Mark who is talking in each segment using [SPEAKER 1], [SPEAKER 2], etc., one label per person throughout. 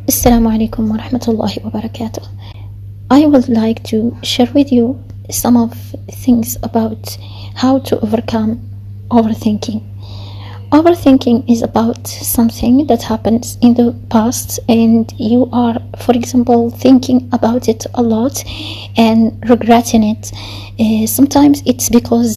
[SPEAKER 1] Assalamu alaikum wa rahmatullahi wa barakatuh. I would like to share with you some of things about how to overcome overthinking. Overthinking is about something that happens in the past and you are, for example, thinking about it a lot and regretting it. Sometimes it's because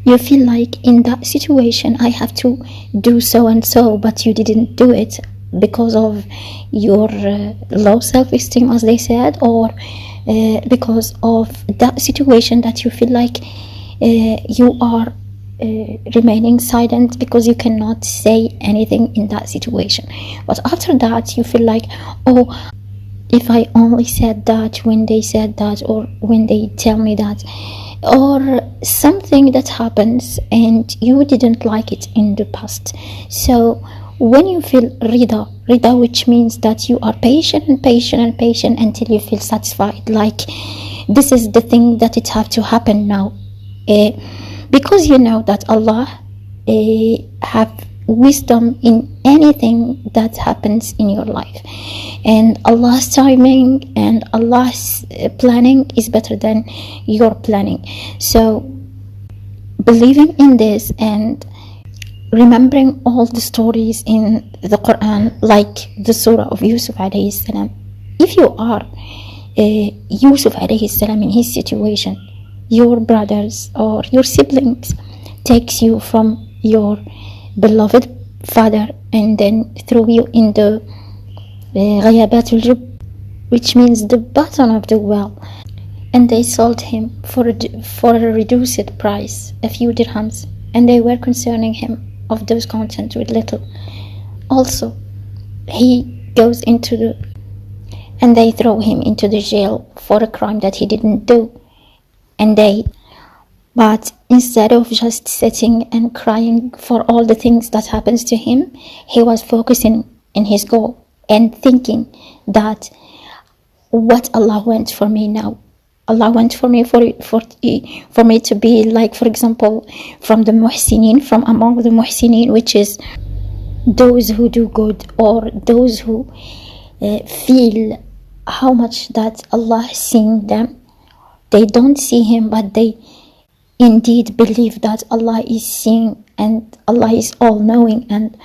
[SPEAKER 1] you feel like in that situation I have to do so and so, but you didn't do it because of your low self-esteem, as they said, or because of that situation that you feel like you are remaining silent because you cannot say anything in that situation. But after that you feel like, oh, if I only said that when they said that, or when they tell me that, or something that happens and you didn't like it in the past. So when you feel rida, which means that you are patient and patient and patient until you feel satisfied, like this is the thing that it have to happen now, because you know that Allah have wisdom in anything that happens in your life, and Allah's timing and Allah's planning is better than your planning. So believing in this and remembering all the stories in the Quran, like the surah of Yusuf alayhi salam, if you are Yusuf alayhi salam in his situation, your brothers or your siblings takes you from your beloved father and then throw you in the ghayabat al-jub, which means the bottom of the well, and they sold him for a reduced price, a few dirhams, and they were concerning him of those content with little. Also, he goes into and they throw him into the jail for a crime that he didn't do, but instead of just sitting and crying for all the things that happens to him, he was focusing in his goal and thinking that what Allah wants for me now. Allah wants for me for me to be like, for example, from the muhsinin, from among the muhsinin, which is those who do good, or those who feel how much that Allah is seeing them. They don't see him, but they indeed believe that Allah is seeing and Allah is all-knowing and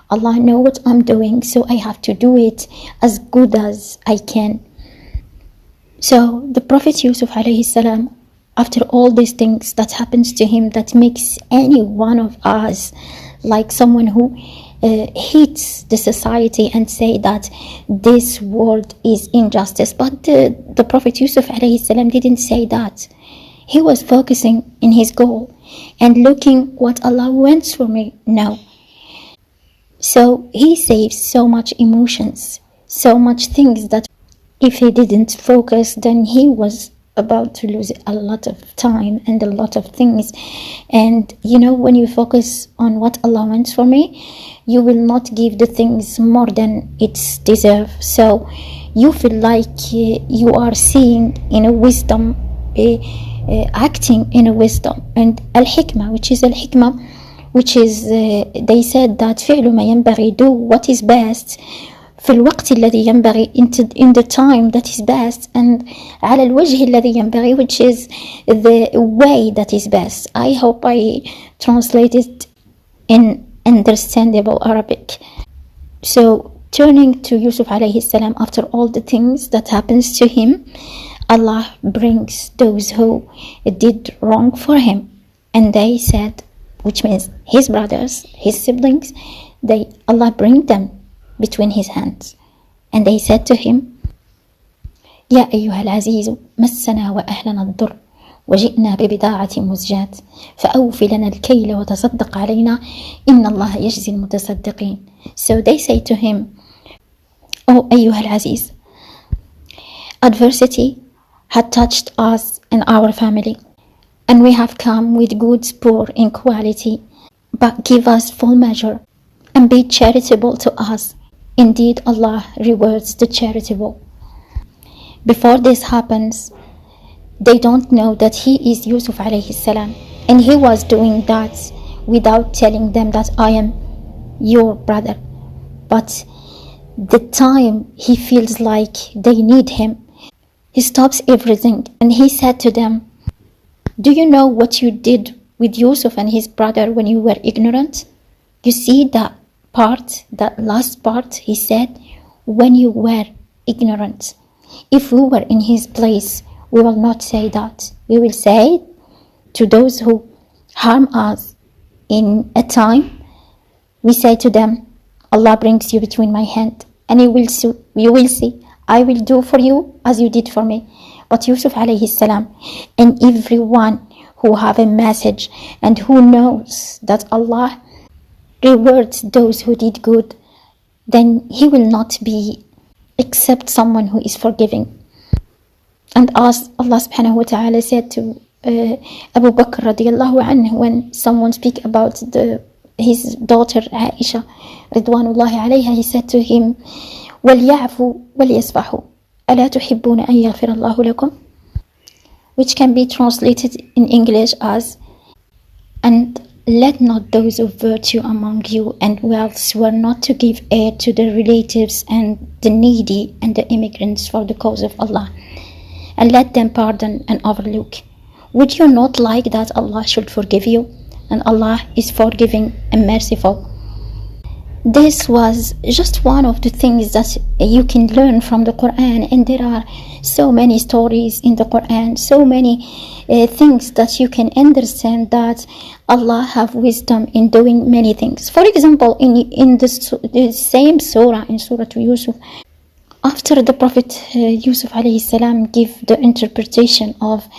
[SPEAKER 1] Allah knows what I'm doing, so I have to do it as good as I can. So the Prophet Yusuf alayhi salam, after all these things that happens to him that makes any one of us like someone who hates the society and say that this world is injustice, but the Prophet Yusuf alayhi salam didn't say that. He was focusing in his goal and looking what Allah wants for me now. So he saves so much emotions, so much things that if he didn't focus, then he was about to lose a lot of time and a lot of things. And you know, when you focus on what Allah wants for me, you will not give the things more than it's deserve. So you feel like you are seeing in a wisdom, acting in a wisdom. And al-hikmah, which is they said that فعل ما ينبغي, do what is best في الوقت الذي ينبغي, in the time that is best, and على الوجه الذي ينبغي, which is the way that is best. I hope I translated in understandable Arabic. So turning to Yusuf alayhi salam, after all the things that happens to him, Allah brings those who did wrong for him, and they said, which means his brothers, his siblings, Allah bring them between his hands, and they said to him, يا أيها العزيز مسنا وأهلنا الضر وجئنا ببضاعة مزجاة فأوف لنا الكيل وتصدق علينا إن الله يجزي المتصدقين. So they say to him, O أيها العزيز, adversity had touched us and our family, and we have come with goods poor in quality, but give us full measure and be charitable to us. Indeed, Allah rewards the charitable. Before this happens, they don't know that he is Yusuf alayhi salam, and he was doing that without telling them that I am your brother. But the time he feels like they need him, he stops everything and he said to them, do you know what you did with Yusuf and his brother when you were ignorant? You see that part, that last part, he said, when you were ignorant. If we were in his place, we will not say that. We will say to those who harm us in a time, we say to them, Allah brings you between my hand, and you will see, I will do for you as you did for me. But Yusuf alayhi salam, and everyone who have a message and who knows that Allah rewards those who did good, then he will not be except someone who is forgiving. And as Allah subhanahu wa ta'ala said to Abu Bakr radiallahu anhu, when someone speak about his daughter Aisha ridwanullahi alayha, he said to him, وَلْيَعْفُوا وَلْيَسْفَحُوا أَلَا تُحِبُّونَ أَنْ يَغْفِرَ اللَّهُ لَكُمْ, which can be translated in English as, and let not those of virtue among you and wealth swear not to give aid to the relatives and the needy and the immigrants for the cause of Allah, and let them pardon and overlook. Would you not like that Allah should forgive you? And Allah is forgiving and merciful. This was just one of the things that you can learn from the Quran, and there are so many stories in the Quran, so many things that you can understand that Allah have wisdom in doing many things. For example, in the same surah, in Surah Yusuf, after the Prophet Yusuf alayhi salam give the interpretation of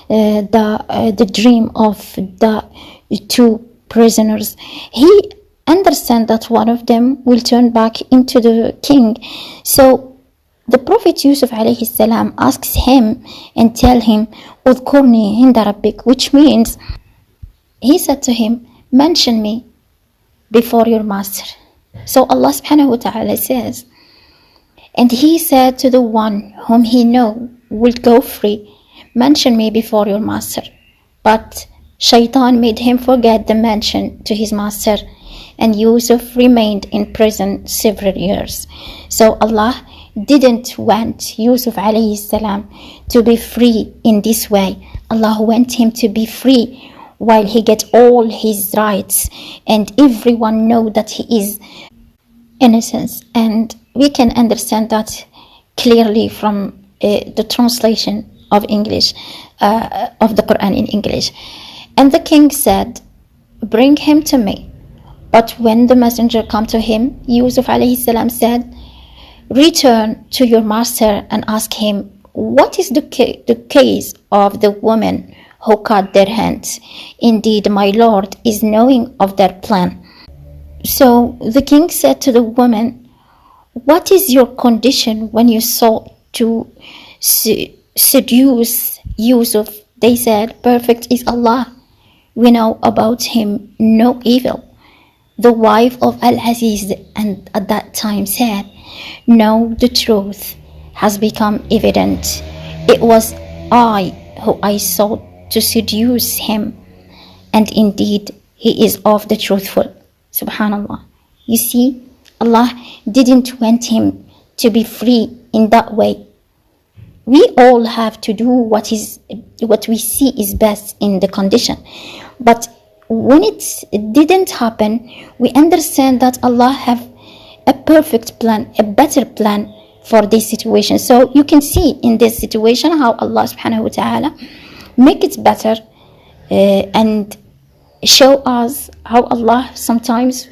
[SPEAKER 1] the dream of the two prisoners, he understand that one of them will turn back into the king. So the Prophet Yusuf alayhi salam asks him and tell him, "Udhkurni inda rabbik," which means he said to him, mention me before your master. So Allah subhanahu wa ta'ala says, and he said to the one whom he know will go free, mention me before your master. But Shaitan made him forget the mention to his master, and Yusuf remained in prison several years. So Allah didn't want Yusuf alayhi salam to be free in this way. Allah wants him to be free while he gets all his rights and everyone know that he is innocent. And we can understand that clearly from the translation of English, of the Quran in English. And the king said, bring him to me. But when the messenger came to him, Yusuf alayhi salam said, return to your master and ask him, what is the case of the woman who cut their hands? Indeed, my Lord is knowing of their plan. So the king said to the woman, what is your condition when you sought to seduce Yusuf? They said, perfect is Allah. We know about him no evil. The wife of Al-Aziz and at that time said, no, the truth has become evident. It was I who I sought to seduce him, and indeed he is of the truthful. Subhanallah. You see, Allah didn't want him to be free in that way. We all have to do what we see is best in the condition. But when it didn't happen, we understand that Allah have a perfect plan, a better plan for this situation. So you can see in this situation how Allah subhanahu wa ta'ala make it better and show us how Allah sometimes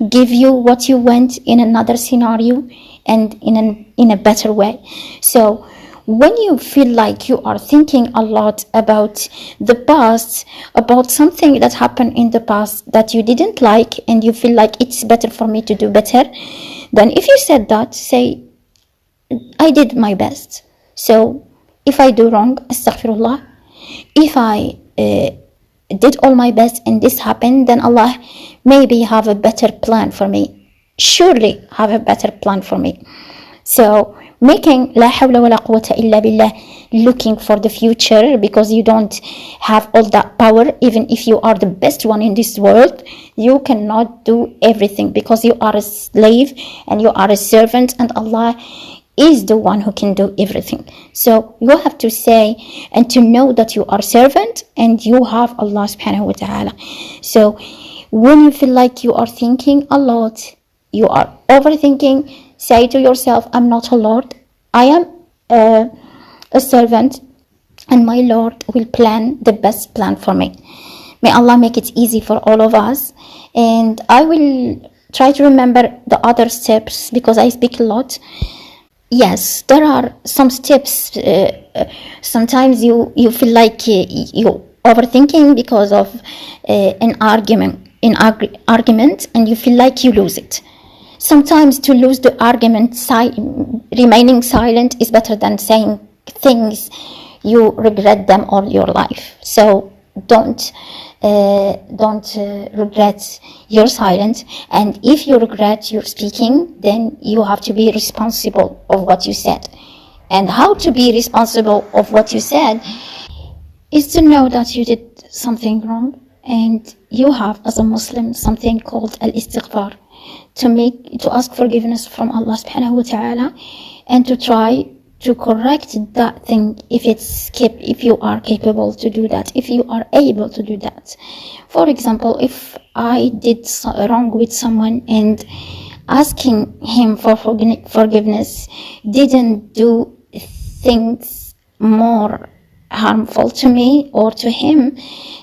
[SPEAKER 1] give you what you want in another scenario and in a better way. So when you feel like you are thinking a lot about the past, about something that happened in the past that you didn't like, and you feel like it's better for me to do better, then if you said that, say, I did my best. So if I do wrong, astaghfirullah. If I did all my best and this happened, then Allah maybe have a better plan for me. Surely have a better plan for me. So making la hawla wa la quwwata illa billah, looking for the future, because you don't have all that power. Even if you are the best one in this world, you cannot do everything, because you are a slave and you are a servant, and Allah is the one who can do everything. So you have to say and to know that you are servant and you have Allah subhanahu wa ta'ala. So when you feel like you are thinking a lot, you are overthinking, say to yourself, I'm not a Lord, I am a servant, and my Lord will plan the best plan for me. May Allah make it easy for all of us. And I will try to remember the other steps because I speak a lot. Yes, there are some steps. Sometimes you feel like you overthinking because of an argument, and you feel like you lose it. Sometimes to lose the argument, remaining silent is better than saying things you regret them all your life. So don't regret your silence, and if you regret your speaking, then you have to be responsible of what you said. And how to be responsible of what you said is to know that you did something wrong, and you have, as a Muslim, something called al-istighfar, to ask forgiveness from Allah subhanahu wa ta'ala, and to try to correct that thing if you are capable to do that, if you are able to do that. For example, if I did wrong with someone and asking him for forgiveness didn't do things more harmful to me or to him,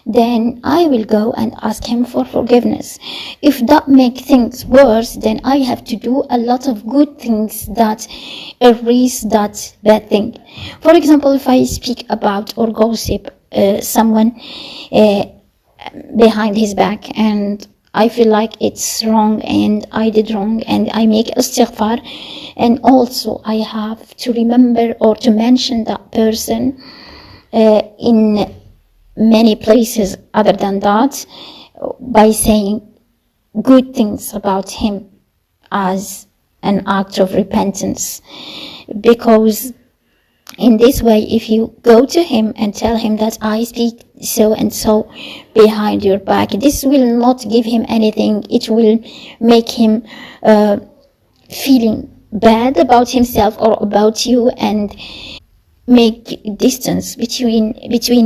[SPEAKER 1] then I will go and ask him for forgiveness. If that makes things worse, then I have to do a lot of good things that erase that bad thing. For example, if I speak about or gossip someone behind his back, and I feel like it's wrong and I did wrong, and I make istighfar, and also I have to remember or to mention that person in many places other than that, by saying good things about him as an act of repentance. Because in this way, if you go to him and tell him that I speak so and so behind your back, this will not give him anything. It will make him feeling bad about himself or about you, and make distance between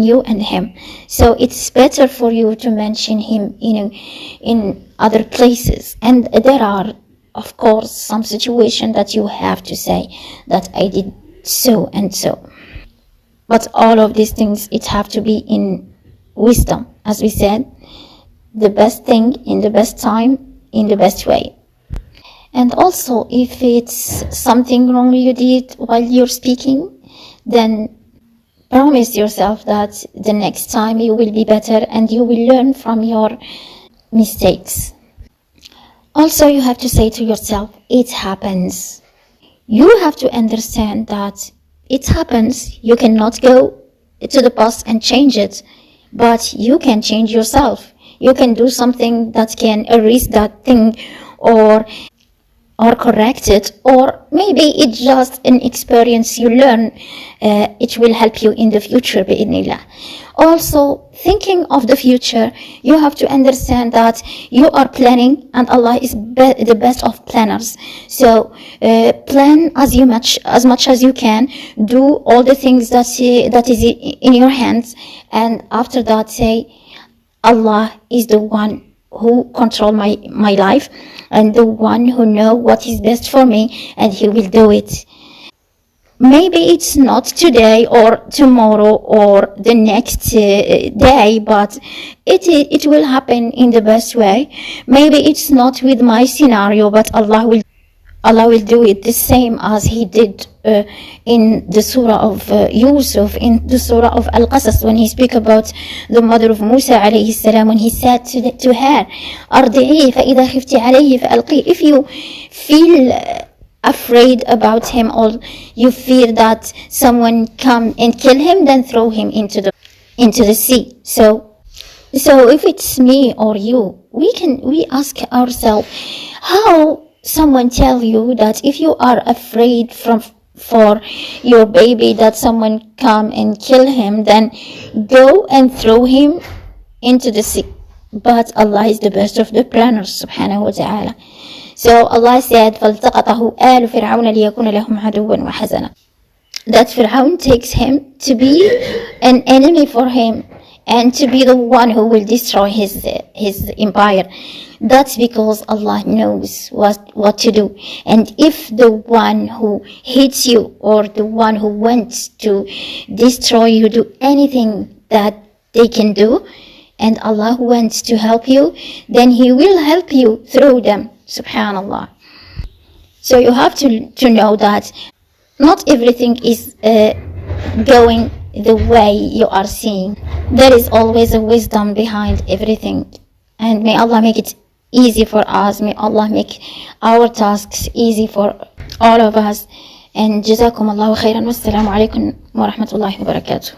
[SPEAKER 1] you and him. So it's better for you to mention him in other places. And there are, of course, some situations that you have to say that I did so and so. But all of these things, it have to be in wisdom, as we said, the best thing in the best time, in the best way. And also, if it's something wrong you did while you're speaking, then promise yourself that the next time you will be better and you will learn from your mistakes. Also, you have to say to yourself, it happens. You have to understand that it happens. You cannot go to the past and change it, but you can change yourself. You can do something that can erase that thing, or correct it, or maybe it's just an experience you learn. It will help you in the future, bi'idhnillah. Also, thinking of the future, you have to understand that you are planning, and Allah is the best of planners. So plan as much as you can. Do all the things that is in your hands, and after that say, Allah is the one who control my life, and the one who know what is best for me, and he will do it. Maybe it's not today or tomorrow or the next day, but it will happen in the best way. Maybe it's not with my scenario, but Allah will do it the same as he did in the surah of Yusuf, in the surah of Al-Qasas, when he speak about the mother of Musa alayhi salam, when he said to her, أرضعيه فإذا خفت عليه فألقيه. If you feel afraid about him, or you fear that someone come and kill him, then throw him into the sea. So if it's me or you, we ask ourselves, how someone tell you that if you are afraid for your baby that someone come and kill him, then go and throw him into the sea. But Allah is the best of the planners, subhanahu wa ta'ala. So Allah said, فَالْتَقَطَهُ آلُ فِرْعَوْنَ لِيَكُونَ لَهُمْ عَدُوًّا وَحَزَنًا. That Fir'aun takes him to be an enemy for him and to be the one who will destroy his empire. That's because Allah knows what to do. And if the one who hates you or the one who wants to destroy you do anything that they can do, and Allah wants to help you, then He will help you through them, subhanallah. So you have to know that not everything is going the way you are seeing. There is always a wisdom behind everything. And may Allah make it easy for us. May Allah make our tasks easy for all of us. And jazakum Allahu khairan. Wassalamu alaikum wa rahmatullahi wa barakatuh.